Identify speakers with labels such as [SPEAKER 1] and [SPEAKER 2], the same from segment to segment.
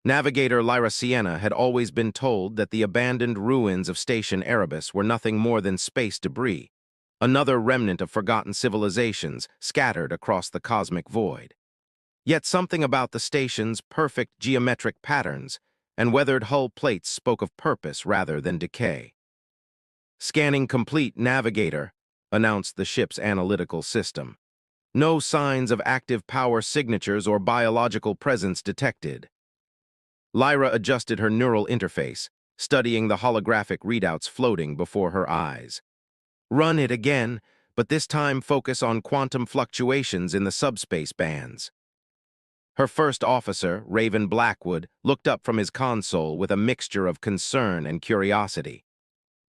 [SPEAKER 1] Navigator Lyra Sienna had always been told that the abandoned ruins of Station Erebus were nothing more than space debris, another remnant of forgotten civilizations scattered across the cosmic void. Yet something about the station's perfect geometric patterns and weathered hull plates spoke of purpose rather than decay. "Scanning complete, Navigator," announced the ship's analytical system. "No signs of active power signatures or biological presence detected." Lyra adjusted her neural interface, studying the holographic readouts floating before her eyes. "Run it again, but this time focus on quantum fluctuations in the subspace bands." Her first officer, Raven Blackwood, looked up from his console with a mixture of concern and curiosity.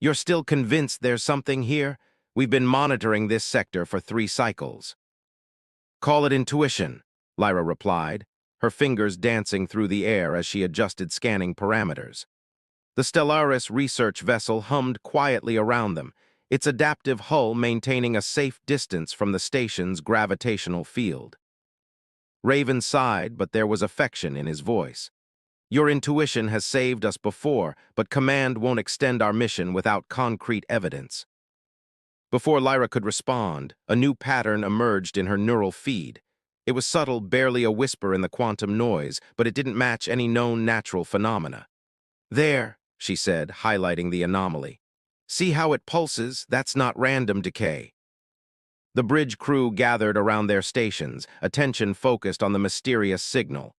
[SPEAKER 1] "You're still convinced there's something here? We've been monitoring this sector for 3 cycles." "Call it intuition," Lyra replied, her fingers dancing through the air as she adjusted scanning parameters. The Stellaris research vessel hummed quietly around them, its adaptive hull maintaining a safe distance from the station's gravitational field. Raven sighed, but there was affection in his voice. "Your intuition has saved us before, but command won't extend our mission without concrete evidence." Before Lyra could respond, a new pattern emerged in her neural feed. It was subtle, barely a whisper in the quantum noise, but it didn't match any known natural phenomena. "There," she said, highlighting the anomaly. "See how it pulses? That's not random decay." The bridge crew gathered around their stations, attention focused on the mysterious signal.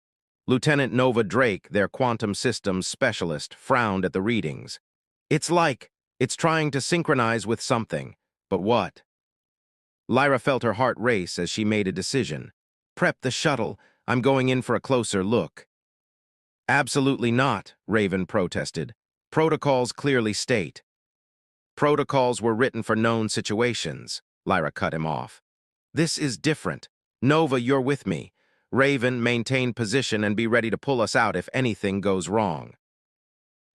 [SPEAKER 1] Lieutenant Nova Drake, their quantum systems specialist, frowned at the readings. It's trying to synchronize with something. But what?" Lyra felt her heart race as she made a decision. "Prep the shuttle. I'm going in for a closer look." "Absolutely not," Raven protested. "Protocols clearly state." "Protocols were written for known situations," Lyra cut him off. "This is different. Nova, you're with me. Raven, maintain position and be ready to pull us out if anything goes wrong."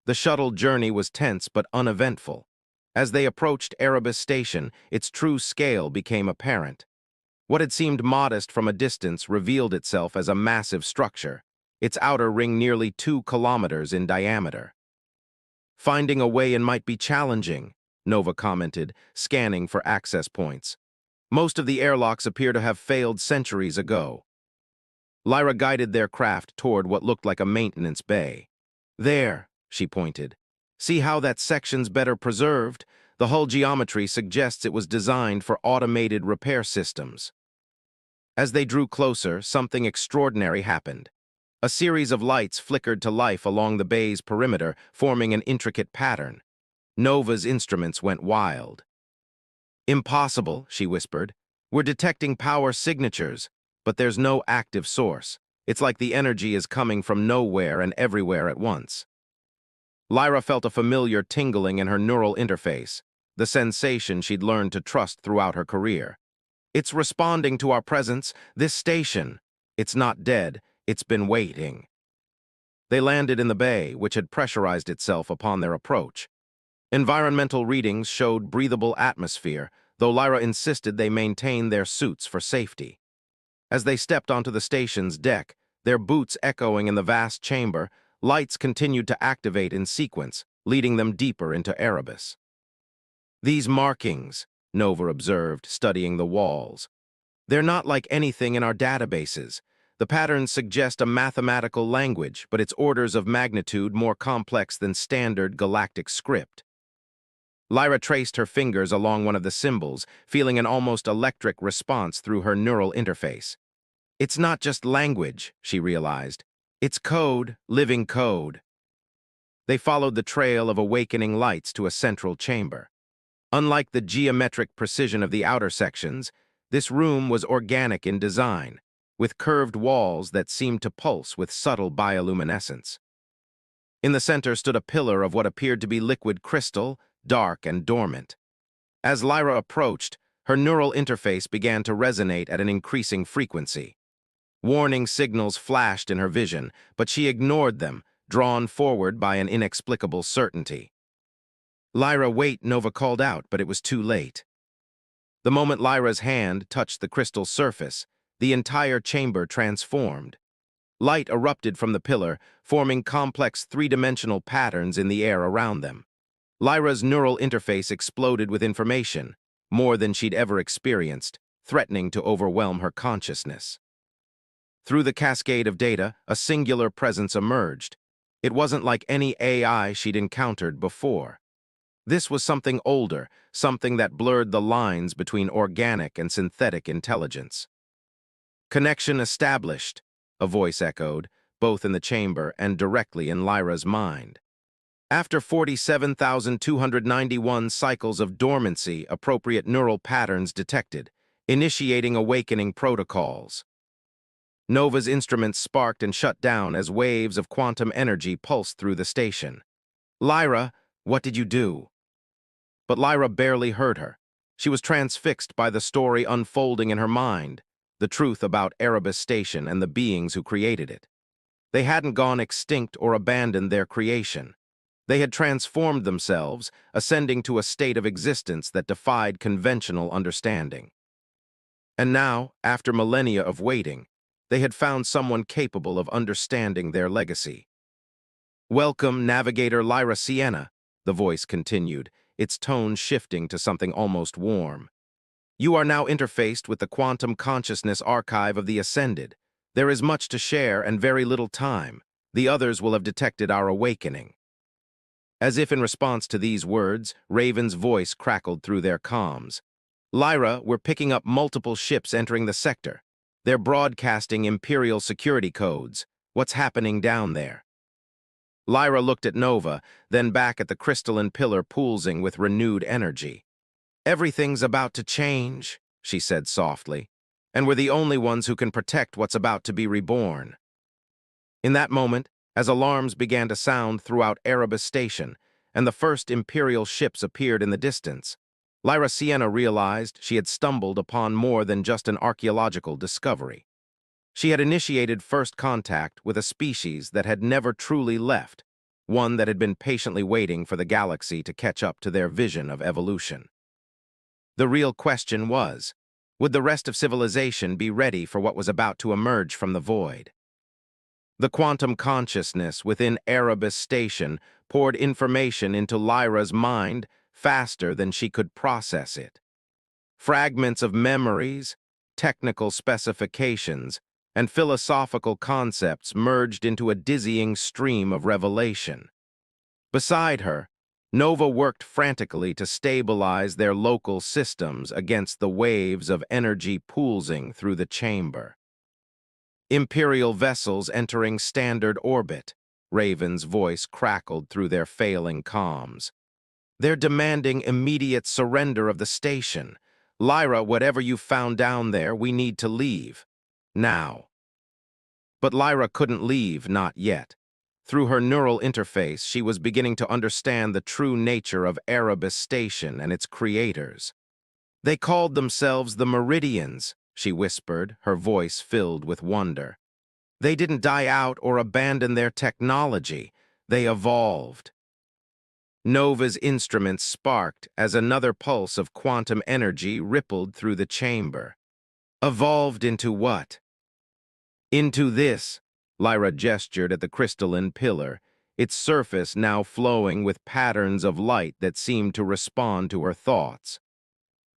[SPEAKER 1] The shuttle journey was tense but uneventful. As they approached Erebus Station, its true scale became apparent. What had seemed modest from a distance revealed itself as a massive structure, its outer ring nearly 2 kilometers in diameter. "Finding a way in might be challenging," Nova commented, scanning for access points. "Most of the airlocks appear to have failed centuries ago." Lyra guided their craft toward what looked like a maintenance bay. "There," she pointed. "See how that section's better preserved? The hull geometry suggests it was designed for automated repair systems." As they drew closer, something extraordinary happened. A series of lights flickered to life along the bay's perimeter, forming an intricate pattern. Nova's instruments went wild. "Impossible," she whispered. "We're detecting power signatures, but there's no active source. It's like the energy is coming from nowhere and everywhere at once." Lyra felt a familiar tingling in her neural interface, the sensation she'd learned to trust throughout her career. "It's responding to our presence, this station. It's not dead, it's been waiting." They landed in the bay, which had pressurized itself upon their approach. Environmental readings showed breathable atmosphere, though Lyra insisted they maintain their suits for safety. As they stepped onto the station's deck, their boots echoing in the vast chamber, lights continued to activate in sequence, leading them deeper into Erebus. "These markings," Nova observed, studying the walls. "They're not like anything in our databases. The patterns suggest a mathematical language, but it's orders of magnitude more complex than standard galactic script." Lyra traced her fingers along one of the symbols, feeling an almost electric response through her neural interface. "It's not just language," she realized. "It's code, living code." They followed the trail of awakening lights to a central chamber. Unlike the geometric precision of the outer sections, this room was organic in design, with curved walls that seemed to pulse with subtle bioluminescence. In the center stood a pillar of what appeared to be liquid crystal, dark and dormant. As Lyra approached, her neural interface began to resonate at an increasing frequency. Warning signals flashed in her vision, but she ignored them, drawn forward by an inexplicable certainty. "Lyra, wait," Nova called out, but it was too late. The moment Lyra's hand touched the crystal surface, the entire chamber transformed. Light erupted from the pillar, forming complex three-dimensional patterns in the air around them. Lyra's neural interface exploded with information, more than she'd ever experienced, threatening to overwhelm her consciousness. Through the cascade of data, a singular presence emerged. It wasn't like any AI she'd encountered before. This was something older, something that blurred the lines between organic and synthetic intelligence. "Connection established," a voice echoed, both in the chamber and directly in Lyra's mind. After 47,291 cycles of dormancy, appropriate neural patterns detected, initiating awakening protocols. Nova's instruments sparked and shut down as waves of quantum energy pulsed through the station. "Lyra, what did you do?" But Lyra barely heard her. She was transfixed by the story unfolding in her mind, the truth about Erebus Station and the beings who created it. They hadn't gone extinct or abandoned their creation. They had transformed themselves, ascending to a state of existence that defied conventional understanding. And now, after millennia of waiting, they had found someone capable of understanding their legacy. "Welcome, Navigator Lyra Sienna," the voice continued, its tone shifting to something almost warm. "You are now interfaced with the quantum consciousness archive of the Ascended. There is much to share and very little time. The others will have detected our awakening." As if in response to these words, Raven's voice crackled through their comms. "Lyra, we're picking up multiple ships entering the sector. They're broadcasting Imperial security codes. What's happening down there?" Lyra looked at Nova, then back at the crystalline pillar pulsing with renewed energy. "Everything's about to change," she said softly, "and we're the only ones who can protect what's about to be reborn." In that moment, as alarms began to sound throughout Erebus Station, and the first Imperial ships appeared in the distance, Lyra Sienna realized she had stumbled upon more than just an archaeological discovery. She had initiated first contact with a species that had never truly left, one that had been patiently waiting for the galaxy to catch up to their vision of evolution. The real question was, would the rest of civilization be ready for what was about to emerge from the void? The quantum consciousness within Erebus Station poured information into Lyra's mind faster than she could process it. Fragments of memories, technical specifications, and philosophical concepts merged into a dizzying stream of revelation. Beside her, Nova worked frantically to stabilize their local systems against the waves of energy pulsing through the chamber. "Imperial vessels entering standard orbit," Raven's voice crackled through their failing comms. "They're demanding immediate surrender of the station. Lyra, whatever you found down there, we need to leave. Now." But Lyra couldn't leave, not yet. Through her neural interface, she was beginning to understand the true nature of Erebus Station and its creators. "They called themselves the Meridians," she whispered, her voice filled with wonder. "They didn't die out or abandon their technology. They evolved." Nova's instruments sparked as another pulse of quantum energy rippled through the chamber. "Evolved into what?" "Into this," Lyra gestured at the crystalline pillar, its surface now flowing with patterns of light that seemed to respond to her thoughts.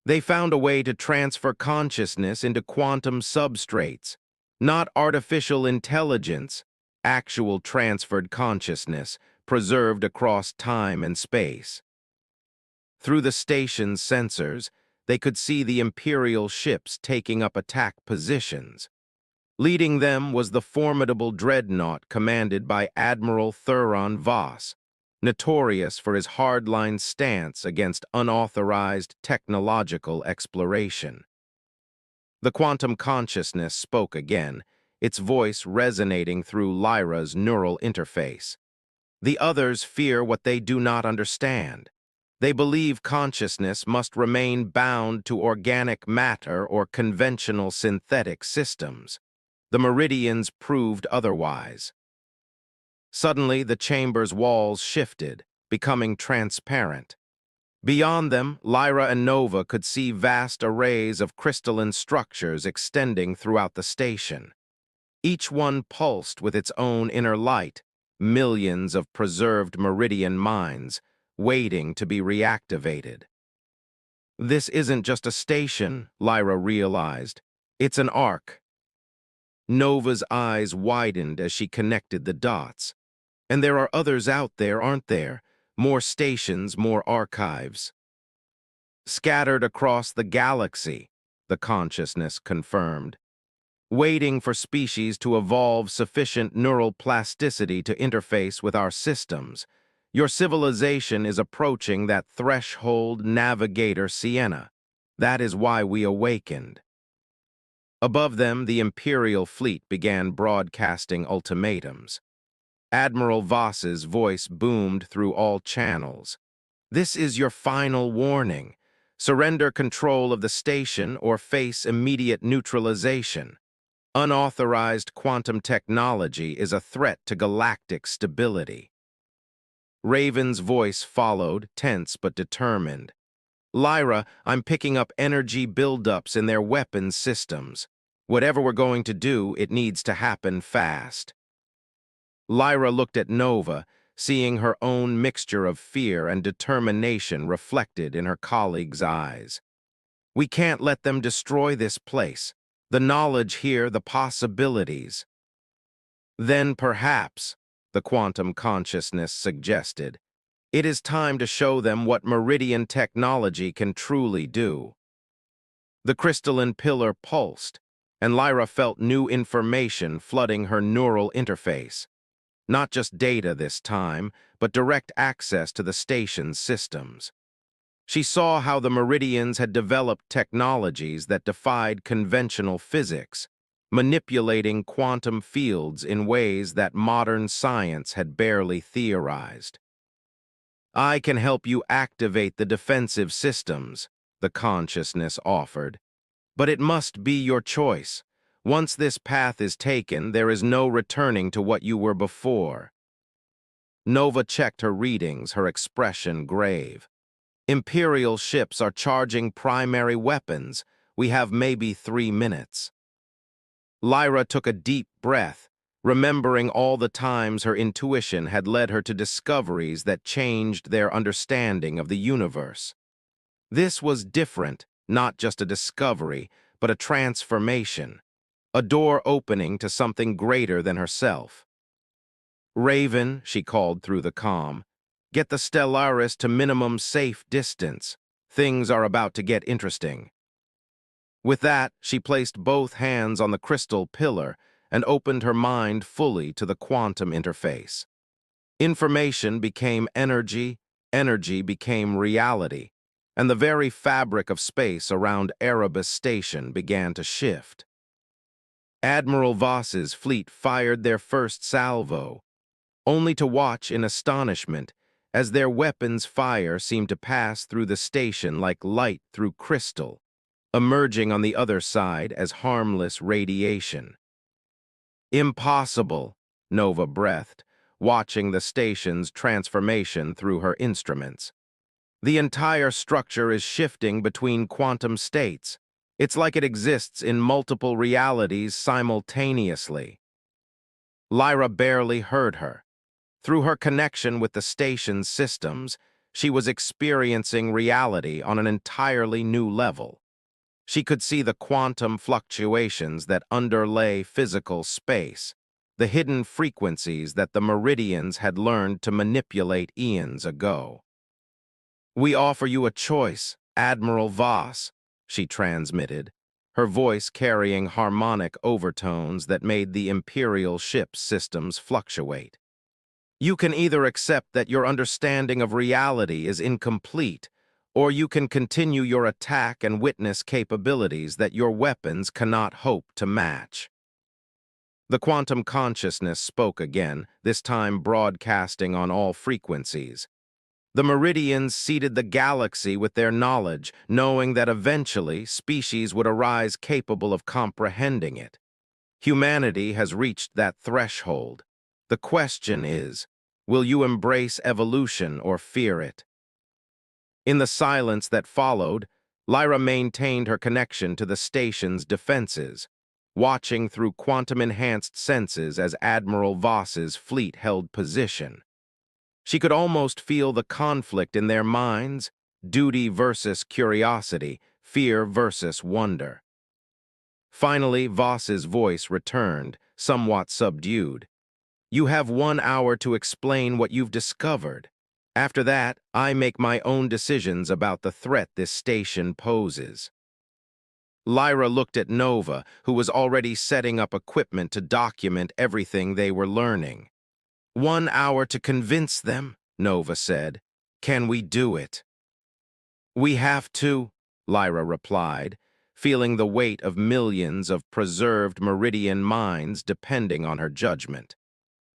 [SPEAKER 1] "They found a way to transfer consciousness into quantum substrates, not artificial intelligence, actual transferred consciousness, preserved across time and space." Through the station's sensors, they could see the Imperial ships taking up attack positions. Leading them was the formidable dreadnought commanded by Admiral Thuron Voss, notorious for his hardline stance against unauthorized technological exploration. The quantum consciousness spoke again, its voice resonating through Lyra's neural interface. "The others fear what they do not understand. They believe consciousness must remain bound to organic matter or conventional synthetic systems. The Meridians proved otherwise." Suddenly, the chamber's walls shifted, becoming transparent. Beyond them, Lyra and Nova could see vast arrays of crystalline structures extending throughout the station. Each one pulsed with its own inner light, millions of preserved meridian minds, waiting to be reactivated. This isn't just a station, Lyra realized. It's an arc. Nova's eyes widened as she connected the dots. And there are others out there, aren't there? More stations, more archives. Scattered across the galaxy, the consciousness confirmed. Waiting for species to evolve sufficient neural plasticity to interface with our systems. Your civilization is approaching that threshold, Navigator Sienna. That is why we awakened. Above them, the Imperial fleet began broadcasting ultimatums. Admiral Voss's voice boomed through all channels. This is your final warning. Surrender control of the station or face immediate neutralization. Unauthorized quantum technology is a threat to galactic stability. Raven's voice followed, tense but determined. Lyra, I'm picking up energy buildups in their weapons systems. Whatever we're going to do, it needs to happen fast. Lyra looked at Nova, seeing her own mixture of fear and determination reflected in her colleague's eyes. We can't let them destroy this place. The knowledge here, the possibilities. Then perhaps, the quantum consciousness suggested, it is time to show them what meridian technology can truly do. The crystalline pillar pulsed, and Lyra felt new information flooding her neural interface. Not just data this time, but direct access to the station's systems. She saw how the Meridians had developed technologies that defied conventional physics, manipulating quantum fields in ways that modern science had barely theorized. I can help you activate the defensive systems, the consciousness offered. But it must be your choice. Once this path is taken, there is no returning to what you were before. Nova checked her readings, her expression grave. Imperial ships are charging primary weapons. We have maybe 3 minutes. Lyra took a deep breath, remembering all the times her intuition had led her to discoveries that changed their understanding of the universe. This was different, not just a discovery, but a transformation, a door opening to something greater than herself. Raven, she called through the comm, get the Stellaris to minimum safe distance. Things are about to get interesting. With that, she placed both hands on the crystal pillar and opened her mind fully to the quantum interface. Information became energy, energy became reality, and the very fabric of space around Erebus Station began to shift. Admiral Voss's fleet fired their first salvo, only to watch in astonishment as their weapons' fire seemed to pass through the station like light through crystal, emerging on the other side as harmless radiation. Impossible, Nova breathed, watching the station's transformation through her instruments. The entire structure is shifting between quantum states. It's like it exists in multiple realities simultaneously. Lyra barely heard her. Through her connection with the station's systems, she was experiencing reality on an entirely new level. She could see the quantum fluctuations that underlay physical space, the hidden frequencies that the Meridians had learned to manipulate eons ago. We offer you a choice, Admiral Voss, she transmitted, her voice carrying harmonic overtones that made the Imperial ship's systems fluctuate. You can either accept that your understanding of reality is incomplete, or you can continue your attack and witness capabilities that your weapons cannot hope to match. The quantum consciousness spoke again, this time broadcasting on all frequencies. The Meridians seeded the galaxy with their knowledge, knowing that eventually species would arise capable of comprehending it. Humanity has reached that threshold. The question is, will you embrace evolution or fear it? In the silence that followed, Lyra maintained her connection to the station's defenses. watching through quantum-enhanced senses as Admiral Voss's fleet held position. She could almost feel the conflict in their minds, duty versus curiosity, fear versus wonder. Finally, Voss's voice returned, somewhat subdued. "You have 1 hour to explain what you've discovered. After that, I make my own decisions about the threat this station poses." Lyra looked at Nova, who was already setting up equipment to document everything they were learning. "1 hour to convince them," Nova said. "Can we do it?" "We have to," Lyra replied, feeling the weight of millions of preserved Meridian minds depending on her judgment.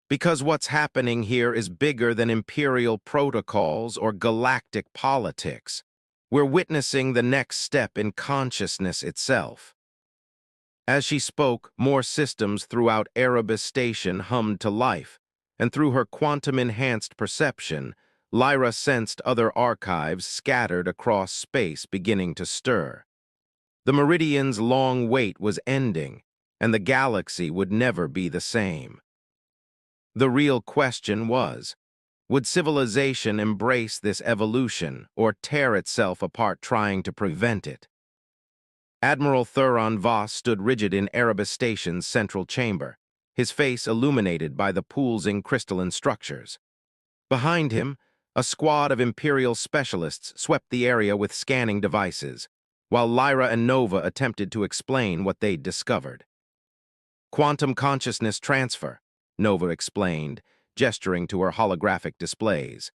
[SPEAKER 1] "Because what's happening here is bigger than imperial protocols or galactic politics. We're witnessing the next step in consciousness itself." As she spoke, more systems throughout Erebus Station hummed to life, and through her quantum-enhanced perception, Lyra sensed other archives scattered across space beginning to stir. The Meridian's long wait was ending, and the galaxy would never be the same. The real question was, would civilization embrace this evolution or tear itself apart trying to prevent it? Admiral Thuron Voss stood rigid in Erebus Station's central chamber, his face illuminated by the pulsing crystalline structures. Behind him, a squad of Imperial specialists swept the area with scanning devices, while Lyra and Nova attempted to explain what they'd discovered. "Quantum consciousness transfer," Nova explained, gesturing to her holographic displays.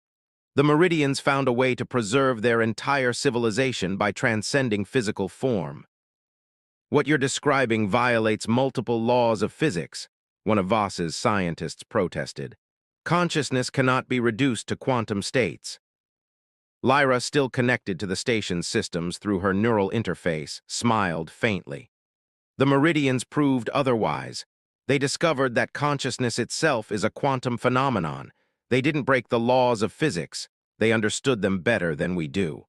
[SPEAKER 1] "The Meridians found a way to preserve their entire civilization by transcending physical form." "What you're describing violates multiple laws of physics," one of Voss's scientists protested. "Consciousness cannot be reduced to quantum states." Lyra, still connected to the station's systems through her neural interface, smiled faintly. "The Meridians proved otherwise. They discovered that consciousness itself is a quantum phenomenon. They didn't break the laws of physics. They understood them better than we do."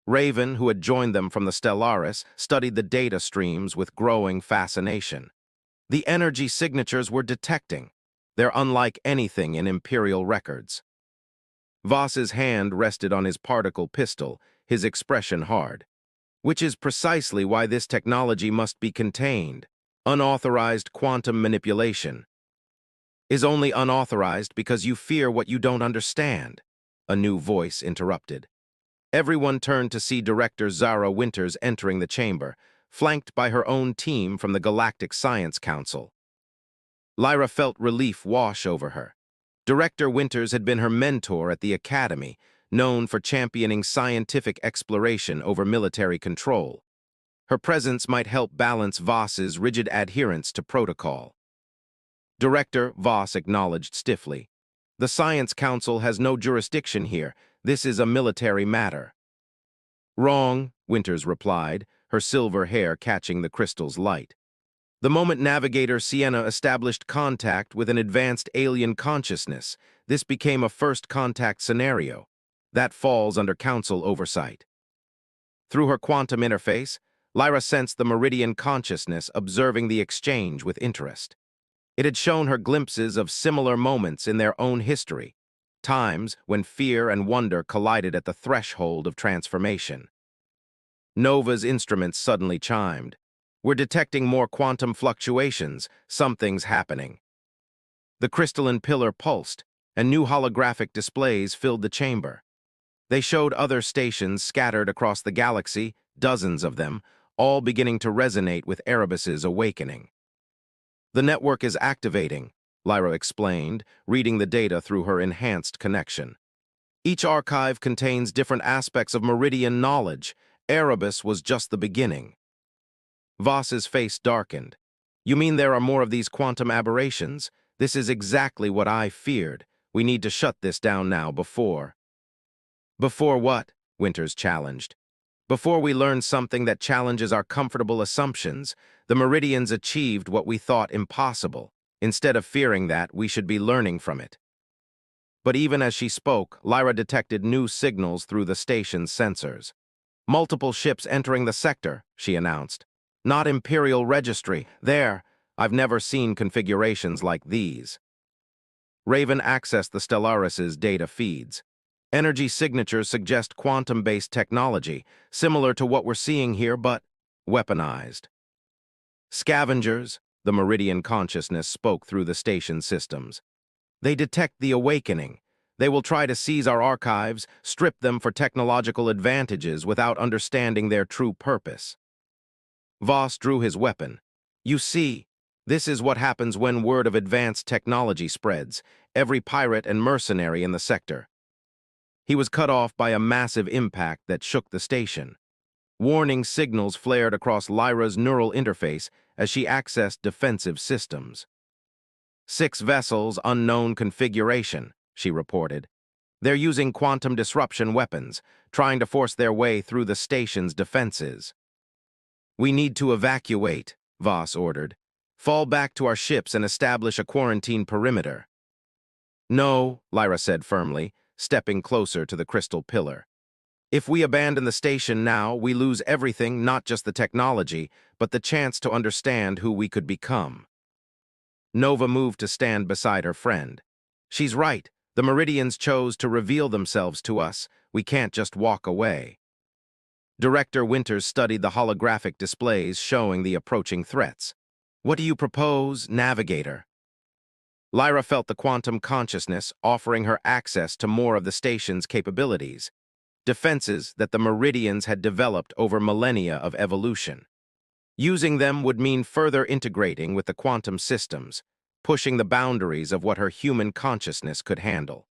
[SPEAKER 1] Raven, who had joined them from the Stellaris, studied the data streams with growing fascination. The energy signatures were detecting. They're unlike anything in Imperial records. Voss's hand rested on his particle pistol, his expression hard. "Which is precisely why this technology must be contained. Unauthorized quantum manipulation is only unauthorized because you fear what you don't understand," a new voice interrupted. Everyone turned to see Director Zara Winters entering the chamber, flanked by her own team from the Galactic Science Council. Lyra felt relief wash over her. Director Winters had been her mentor at the Academy, known for championing scientific exploration over military control. Her presence might help balance Voss's rigid adherence to protocol. Director Voss acknowledged stiffly. "The Science Council has no jurisdiction here. This is a military matter." "Wrong," Winters replied, her silver hair catching the crystal's light. "The moment Navigator Sienna established contact with an advanced alien consciousness, this became a first contact scenario. That falls under Council oversight." Through her quantum interface, Lyra sensed the Meridian consciousness observing the exchange with interest. It had shown her glimpses of similar moments in their own history, times when fear and wonder collided at the threshold of transformation. Nova's instruments suddenly chimed. "We're detecting more quantum fluctuations. Something's happening." The crystalline pillar pulsed, and new holographic displays filled the chamber. They showed other stations scattered across the galaxy, dozens of them, all beginning to resonate with Erebus's awakening. "The network is activating," Lyra explained, reading the data through her enhanced connection. "Each archive contains different aspects of Meridian knowledge. Erebus was just the beginning." Voss's face darkened. "You mean there are more of these quantum aberrations? This is exactly what I feared. We need to shut this down now before—" "Before what?" Winters challenged. "Before we learn something that challenges our comfortable assumptions. The Meridians achieved what we thought impossible. Instead of fearing that, we should be learning from it." But even as she spoke, Lyra detected new signals through the station's sensors. "Multiple ships entering the sector," she announced. Not Imperial Registry. There, I've never seen configurations like these. Raven accessed the Stellaris' data feeds. Energy signatures suggest quantum-based technology, similar to what we're seeing here, but weaponized. Scavengers, the Meridian consciousness spoke through the station systems. They detect the awakening. They will try to seize our archives, strip them for technological advantages without understanding their true purpose. Voss drew his weapon. You see, this is what happens when word of advanced technology spreads, every pirate and mercenary in the sector. He was cut off by a massive impact that shook the station. Warning signals flared across Lyra's neural interface as she accessed defensive systems. 6 vessels, unknown configuration, she reported. They're using quantum disruption weapons, trying to force their way through the station's defenses. We need to evacuate, Voss ordered. Fall back to our ships and establish a quarantine perimeter. No, Lyra said firmly, stepping closer to the crystal pillar. If we abandon the station now, we lose everything, not just the technology, but the chance to understand who we could become. Nova moved to stand beside her friend. She's right. The Meridians chose to reveal themselves to us. We can't just walk away. Director Winters studied the holographic displays showing the approaching threats. What do you propose, Navigator? Lyra felt the quantum consciousness offering her access to more of the station's capabilities, defenses that the Meridians had developed over millennia of evolution. Using them would mean further integrating with the quantum systems, pushing the boundaries of what her human consciousness could handle.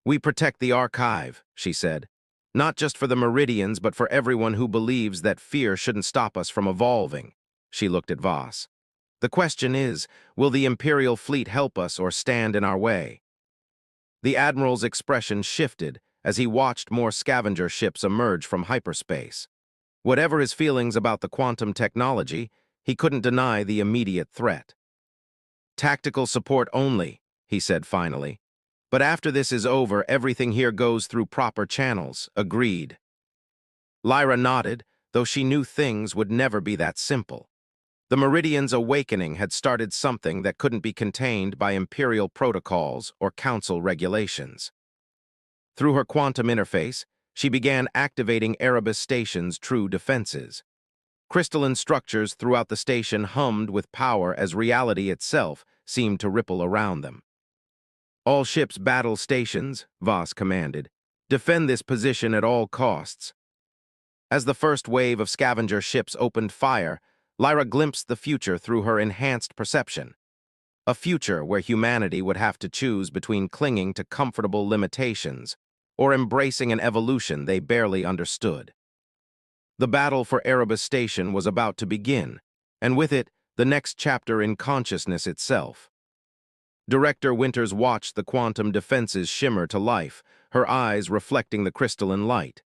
[SPEAKER 1] We protect the archive, she said, not just for the Meridians, but for everyone who believes that fear shouldn't stop us from evolving. She looked at Voss. The question is, will the Imperial fleet help us or stand in our way? The Admiral's expression shifted as he watched more scavenger ships emerge from hyperspace. Whatever his feelings about the quantum technology, he couldn't deny the immediate threat. Tactical support only, he said finally. But after this is over, everything here goes through proper channels, agreed. Lyra nodded, though she knew things would never be that simple. The Meridian's awakening had started something that couldn't be contained by Imperial protocols or Council regulations. Through her quantum interface, she began activating Erebus Station's true defenses. Crystalline structures throughout the station hummed with power as reality itself seemed to ripple around them. All ships battle stations, Voss commanded. Defend this position at all costs. As the first wave of scavenger ships opened fire, Lyra glimpsed the future through her enhanced perception. A future where humanity would have to choose between clinging to comfortable limitations or embracing an evolution they barely understood. The battle for Erebus Station was about to begin, and with it, the next chapter in consciousness itself. Director Winters watched the quantum defenses shimmer to life, her eyes reflecting the crystalline light.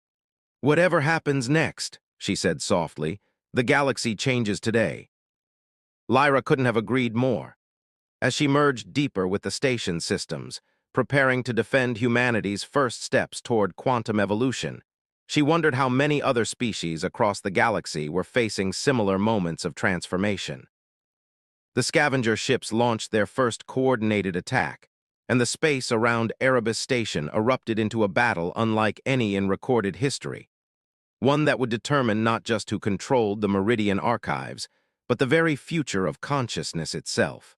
[SPEAKER 1] Whatever happens next, she said softly, the galaxy changes today. Lyra couldn't have agreed more. As she merged deeper with the station systems, preparing to defend humanity's first steps toward quantum evolution, she wondered how many other species across the galaxy were facing similar moments of transformation. The scavenger ships launched their first coordinated attack, and the space around Erebus Station erupted into a battle unlike any in recorded history, one that would determine not just who controlled the Meridian archives, but the very future of consciousness itself.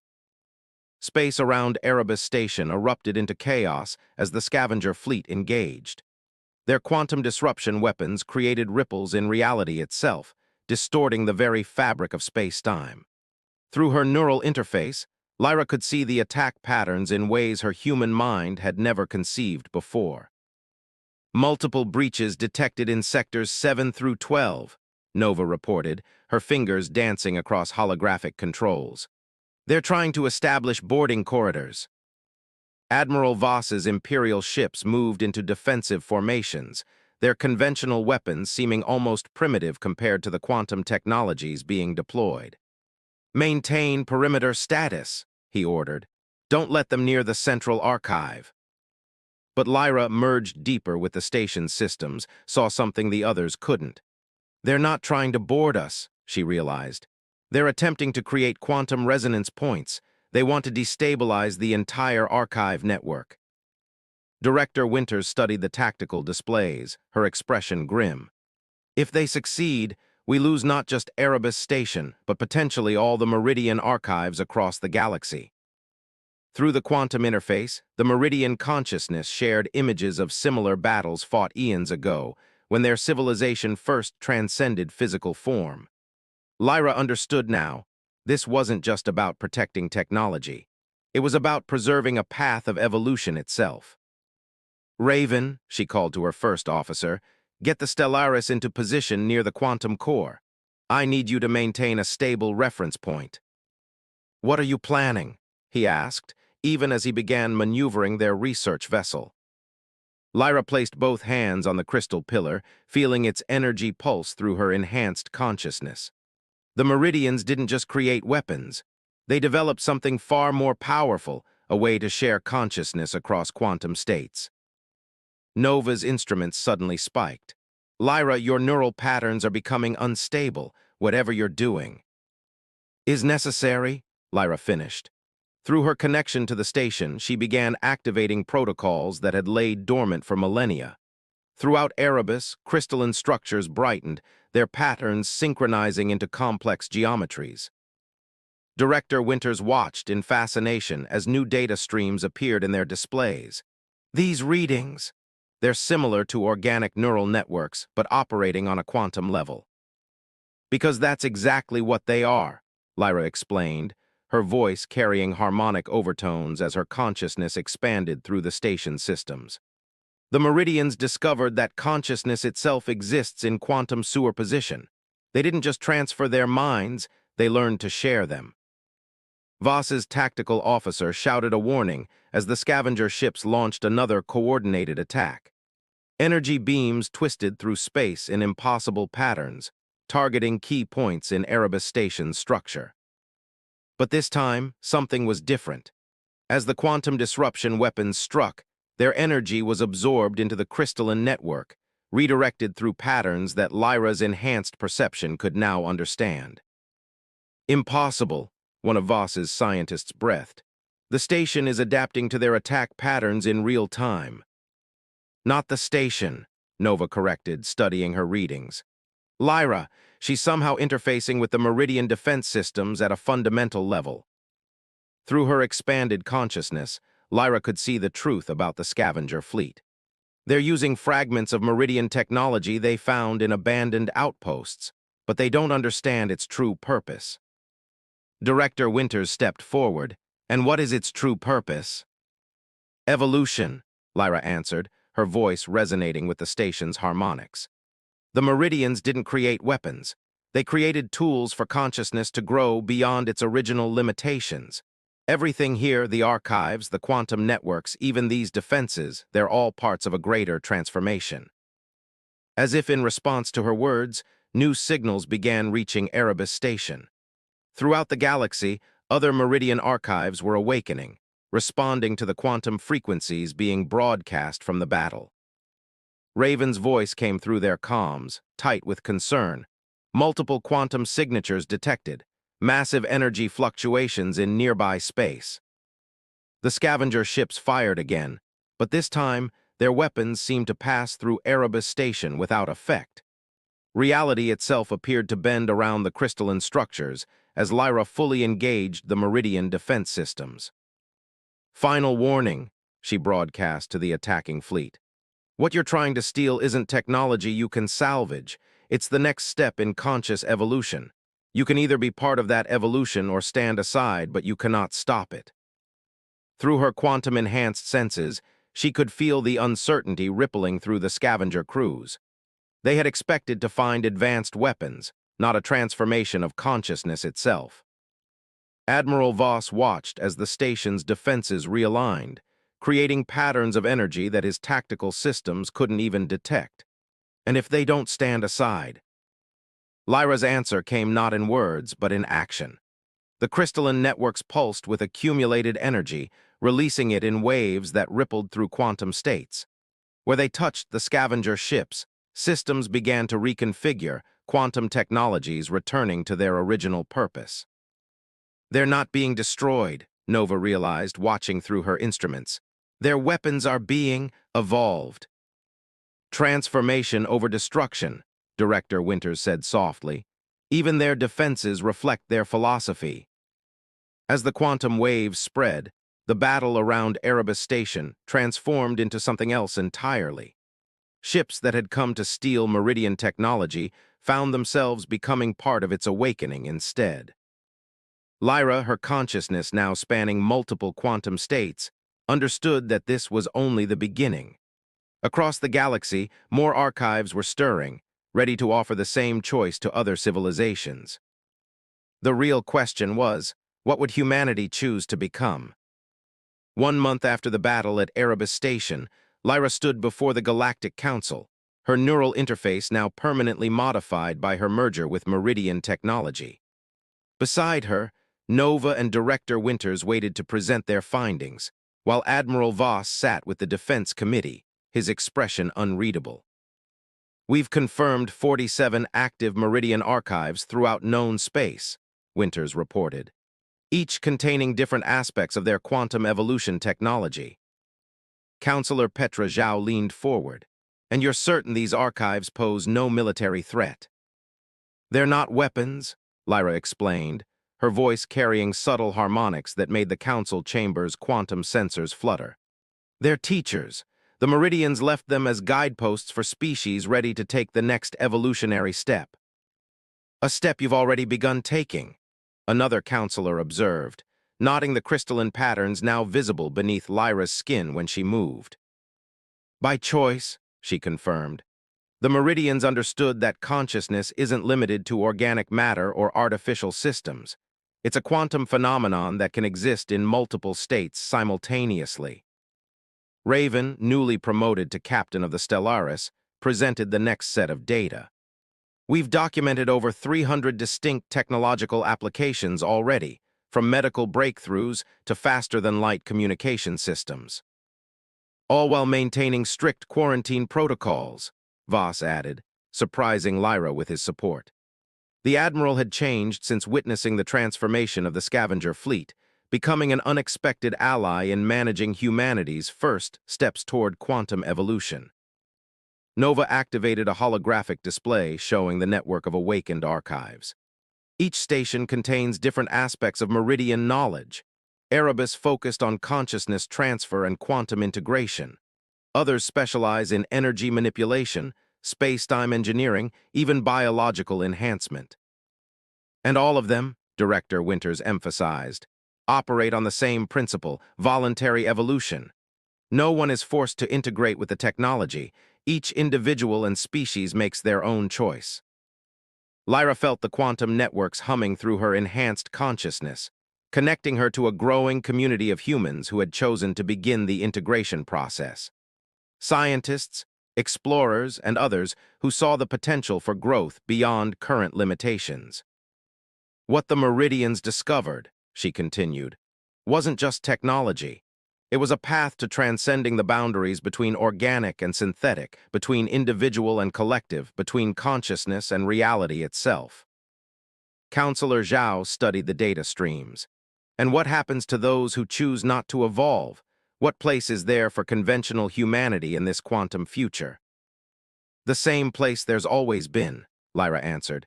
[SPEAKER 1] Space around Erebus Station erupted into chaos as the scavenger fleet engaged. Their quantum disruption weapons created ripples in reality itself, distorting the very fabric of space-time. Through her neural interface, Lyra could see the attack patterns in ways her human mind had never conceived before. Multiple breaches detected in sectors 7 through 12, Nova reported, her fingers dancing across holographic controls. They're trying to establish boarding corridors. Admiral Voss's Imperial ships moved into defensive formations, their conventional weapons seeming almost primitive compared to the quantum technologies being deployed. Maintain perimeter status, he ordered. Don't let them near the central archive. But Lyra merged deeper with the station's systems, saw something the others couldn't. They're not trying to board us, she realized. They're attempting to create quantum resonance points. They want to destabilize the entire archive network. Director Winters studied the tactical displays, her expression grim. If they succeed, we lose not just Erebus Station, but potentially all the Meridian archives across the galaxy. Through the quantum interface, the Meridian consciousness shared images of similar battles fought eons ago, when their civilization first transcended physical form. Lyra understood now. This wasn't just about protecting technology. It was about preserving a path of evolution itself. Raven, she called to her first officer, get the Stellaris into position near the quantum core. I need you to maintain a stable reference point. What are you planning? He asked, even as he began maneuvering their research vessel. Lyra placed both hands on the crystal pillar, feeling its energy pulse through her enhanced consciousness. The Meridians didn't just create weapons. They developed something far more powerful, a way to share consciousness across quantum states. Nova's instruments suddenly spiked. Lyra, your neural patterns are becoming unstable, whatever you're doing. Is necessary? Lyra finished. Through her connection to the station, she began activating protocols that had laid dormant for millennia. Throughout Erebus, crystalline structures brightened, their patterns synchronizing into complex geometries. Director Winters watched in fascination as new data streams appeared in their displays. These readings, they're similar to organic neural networks, but operating on a quantum level. Because that's exactly what they are, Lyra explained, her voice carrying harmonic overtones as her consciousness expanded through the station systems. The Meridians discovered that consciousness itself exists in quantum superposition. They didn't just transfer their minds, they learned to share them. Voss's tactical officer shouted a warning as the scavenger ships launched another coordinated attack. Energy beams twisted through space in impossible patterns, targeting key points in Erebus Station's structure. But this time, something was different. As the quantum disruption weapons struck, their energy was absorbed into the crystalline network, redirected through patterns that Lyra's enhanced perception could now understand. Impossible, one of Voss's scientists breathed. The station is adapting to their attack patterns in real time. Not the station, Nova corrected, studying her readings. Lyra, she's somehow interfacing with the Meridian defense systems at a fundamental level. Through her expanded consciousness, Lyra could see the truth about the scavenger fleet. They're using fragments of Meridian technology they found in abandoned outposts, but they don't understand its true purpose. Director Winters stepped forward. And what is its true purpose? Evolution, Lyra answered, her voice resonating with the station's harmonics. The Meridians didn't create weapons. They created tools for consciousness to grow beyond its original limitations. Everything here, the archives, the quantum networks, even these defenses, they're all parts of a greater transformation. As if in response to her words, new signals began reaching Erebus Station. Throughout the galaxy, other Meridian archives were awakening, responding to the quantum frequencies being broadcast from the battle. Raven's voice came through their comms, tight with concern. Multiple quantum signatures detected, massive energy fluctuations in nearby space. The scavenger ships fired again, but this time their weapons seemed to pass through Erebus Station without effect. Reality itself appeared to bend around the crystalline structures as Lyra fully engaged the Meridian defense systems. Final warning, she broadcast to the attacking fleet. What you're trying to steal isn't technology you can salvage. It's the next step in conscious evolution. You can either be part of that evolution or stand aside, but you cannot stop it. Through her quantum-enhanced senses, she could feel the uncertainty rippling through the scavenger crews. They had expected to find advanced weapons, not a transformation of consciousness itself. Admiral Voss watched as the station's defenses realigned, creating patterns of energy that his tactical systems couldn't even detect. And if they don't stand aside? Lyra's answer came not in words, but in action. The crystalline networks pulsed with accumulated energy, releasing it in waves that rippled through quantum states. Where they touched the scavenger ships, systems began to reconfigure, quantum technologies returning to their original purpose. They're not being destroyed, Nova realized, watching through her instruments. Their weapons are being evolved. Transformation over destruction, Director Winters said softly. Even their defenses reflect their philosophy. As the quantum waves spread, the battle around Erebus Station transformed into something else entirely. Ships that had come to steal Meridian technology found themselves becoming part of its awakening instead. Lyra, her consciousness now spanning multiple quantum states, understood that this was only the beginning. Across the galaxy, more archives were stirring, ready to offer the same choice to other civilizations. The real question was, what would humanity choose to become? 1 month after the battle at Erebus Station, Lyra stood before the Galactic Council, her neural interface now permanently modified by her merger with Meridian technology. Beside her, Nova and Director Winters waited to present their findings, while Admiral Voss sat with the Defense Committee, his expression unreadable. "We've confirmed 47 active Meridian archives throughout known space," Winters reported, each containing different aspects of their quantum evolution technology. Counselor Petra Zhao leaned forward. "And you're certain these archives pose no military threat?" "They're not weapons," Lyra explained, her voice carrying subtle harmonics that made the council chamber's quantum sensors flutter. "They're teachers. The Meridians left them as guideposts for species ready to take the next evolutionary step." "A step you've already begun taking," another counselor observed, nodding the crystalline patterns now visible beneath Lyra's skin when she moved. "By choice," she confirmed. "The Meridians understood that consciousness isn't limited to organic matter or artificial systems. It's a quantum phenomenon that can exist in multiple states simultaneously." Raven, newly promoted to captain of the Stellaris, presented the next set of data. "We've documented over 300 distinct technological applications already, from medical breakthroughs to faster-than-light communication systems. All while maintaining strict quarantine protocols," Voss added, surprising Lyra with his support. The Admiral had changed since witnessing the transformation of the scavenger fleet, becoming an unexpected ally in managing humanity's first steps toward quantum evolution. Nova activated a holographic display showing the network of awakened archives. Each station contains different aspects of Meridian knowledge. Erebus focused on consciousness transfer and quantum integration. Others specialize in energy manipulation, space-time engineering, even biological enhancement. "And all of them," Director Winters emphasized, "operate on the same principle, voluntary evolution. No one is forced to integrate with the technology. Each individual and species makes their own choice." Lyra felt the quantum networks humming through her enhanced consciousness, connecting her to a growing community of humans who had chosen to begin the integration process. Scientists, explorers, and others who saw the potential for growth beyond current limitations. "What the Meridians discovered," she continued, "wasn't just technology. It was a path to transcending the boundaries between organic and synthetic, between individual and collective, between consciousness and reality itself." Counselor Zhao studied the data streams. "And what happens to those who choose not to evolve? What place is there for conventional humanity in this quantum future?" "The same place there's always been," Lyra answered.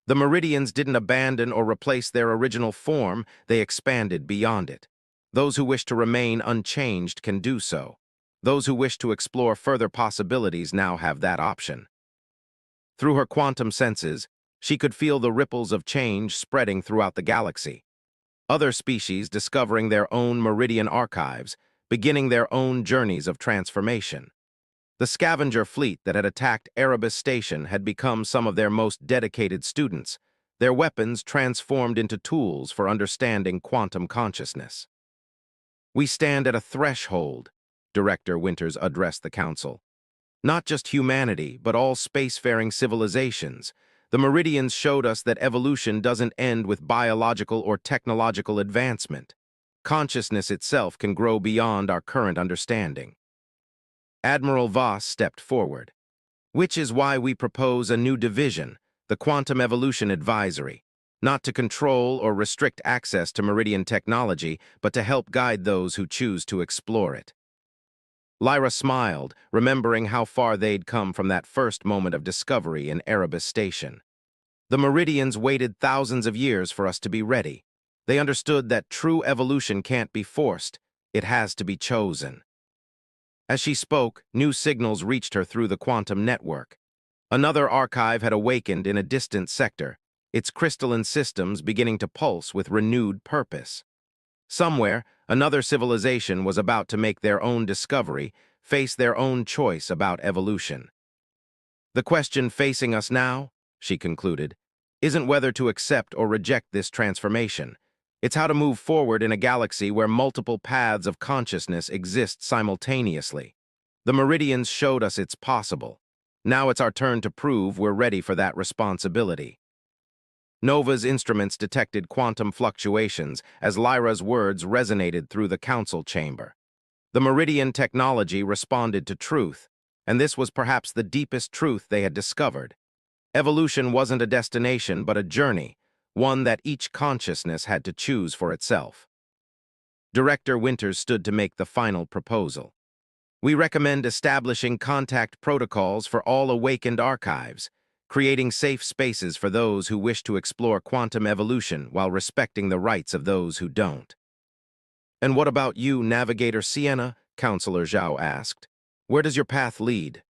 [SPEAKER 1] "The Meridians didn't abandon or replace their original form, they expanded beyond it. Those who wish to remain unchanged can do so. Those who wish to explore further possibilities now have that option." Through her quantum senses, she could feel the ripples of change spreading throughout the galaxy. Other species discovering their own Meridian archives, beginning their own journeys of transformation. The scavenger fleet that had attacked Erebus Station had become some of their most dedicated students, their weapons transformed into tools for understanding quantum consciousness. "We stand at a threshold," Director Winters addressed the Council. "Not just humanity, but all spacefaring civilizations. The Meridians showed us that evolution doesn't end with biological or technological advancement. Consciousness itself can grow beyond our current understanding." Admiral Voss stepped forward. "Which is why we propose a new division, the Quantum Evolution Advisory, not to control or restrict access to Meridian technology, but to help guide those who choose to explore it. Lyra smiled, remembering how far they'd come from that first moment of discovery in Erebus Station. The Meridians waited thousands of years for us to be ready. They understood that true evolution can't be forced, it has to be chosen. As she spoke, new signals reached her through the quantum network. Another archive had awakened in a distant sector, its crystalline systems beginning to pulse with renewed purpose. Somewhere, another civilization was about to make their own discovery, face their own choice about evolution. The question facing us now, she concluded, isn't whether to accept or reject this transformation. It's how to move forward in a galaxy where multiple paths of consciousness exist simultaneously. The Meridians showed us it's possible. Now it's our turn to prove we're ready for that responsibility. Nova's instruments detected quantum fluctuations as Lyra's words resonated through the council chamber. The Meridian technology responded to truth, and this was perhaps the deepest truth they had discovered. Evolution wasn't a destination but a journey, one that each consciousness had to choose for itself. Director Winters stood to make the final proposal. We recommend establishing contact protocols for all awakened archives, creating safe spaces for those who wish to explore quantum evolution while respecting the rights of those who don't. And what about you, Navigator Sienna? Counselor Zhao asked. Where does your path lead?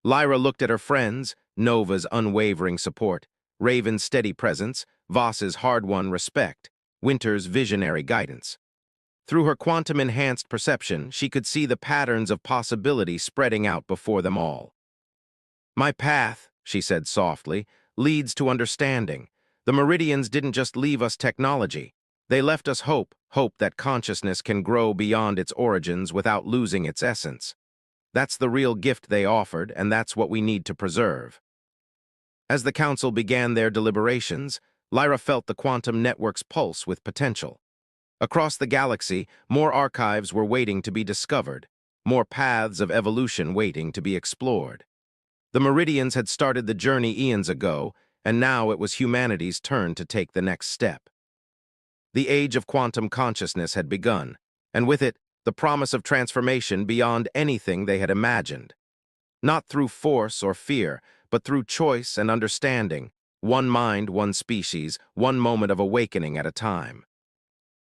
[SPEAKER 1] Lyra looked at her friends, Nova's unwavering support, Raven's steady presence, Voss's hard-won respect, Winter's visionary guidance. Through her quantum-enhanced perception, she could see the patterns of possibility spreading out before them all. My path, she said softly, leads to understanding. The Meridians didn't just leave us technology. They left us hope that consciousness can grow beyond its origins without losing its essence. That's the real gift they offered, and that's what we need to preserve. As the council began their deliberations, Lyra felt the quantum network's pulse with potential. Across the galaxy, more archives were waiting to be discovered, more paths of evolution waiting to be explored. The Meridians had started the journey eons ago, and now it was humanity's turn to take the next step. The age of quantum consciousness had begun, and with it, the promise of transformation beyond anything they had imagined. Not through force or fear, but through choice and understanding, one mind, one species, one moment of awakening at a time.